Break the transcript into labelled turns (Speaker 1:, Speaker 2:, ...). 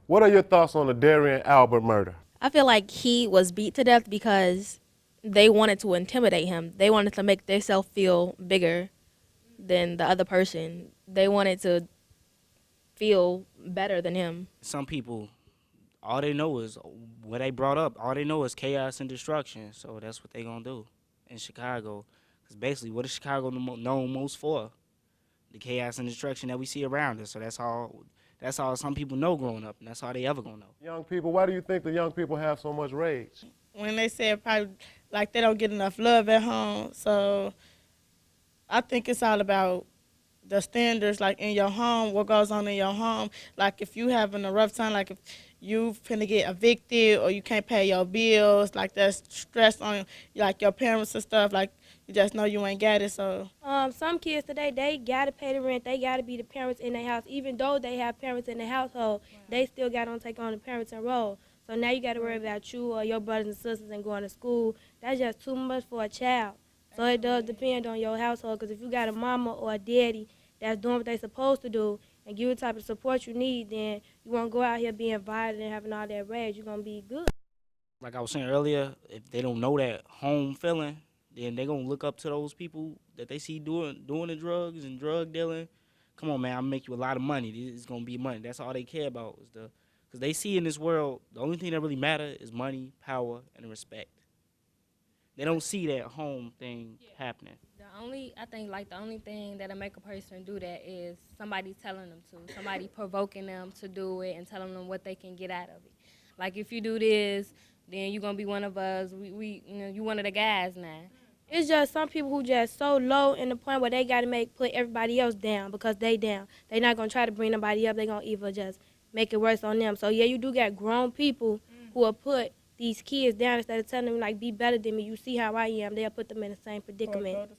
Speaker 1: What are your thoughts on the Darian Albert murder?
Speaker 2: I feel like he was beat to death because they wanted to intimidate him. They wanted to make themselves feel bigger than the other person. They wanted to feel better than him.
Speaker 3: Some people, all they know is what they brought up. All they know is chaos and destruction. So that's what they gonna do in Chicago. Because basically, what is Chicago known most for? The chaos and destruction that we see around us. So that's all some people know growing up, and that's all they ever gonna know.
Speaker 1: Young people, why do you think the young people have so much rage?
Speaker 4: When they said probably like they don't get enough love at home, so I think it's all about the standards, like in your home, what goes on in your home. Like if you having a rough time, like if you finna get evicted or you can't pay your bills, like that's stress on like your parents and stuff, like you just know you ain't got it, so.
Speaker 5: Some kids today, they gotta pay the rent, they gotta be the parents in their house. Even though they have parents in the household, they still gotta take on the parenting role. So now you gotta worry about you or your brothers and sisters and going to school. That's just too much for a child. So it does depend on your household, because if you got a mama or a daddy that's doing what they supposed to do and give you the type of support you need, then you won't go out here being violent and having all that rage. You're gonna be good.
Speaker 3: Like I was saying earlier, if they don't know that home feeling, then they gonna look up to those people that they see doing the drugs and drug dealing. Come on, man, I'll make you a lot of money. It's gonna be money. That's all they care about is because they see in this world the only thing that really matter is money, power, and respect. They don't see that home thing happening.
Speaker 6: I think like the only thing that'll make a person do that is somebody telling them to, somebody provoking them to do it and telling them what they can get out of it. Like if you do this, then you're gonna be one of us. You one of the guys now.
Speaker 5: It's just some people who just so low in the point where they got to put everybody else down because they down. They not going to try to bring nobody up. They going to either just make it worse on them. So, yeah, you do got grown people who will put these kids down instead of telling them, like, be better than me. You see how I am. They'll put them in the same predicament.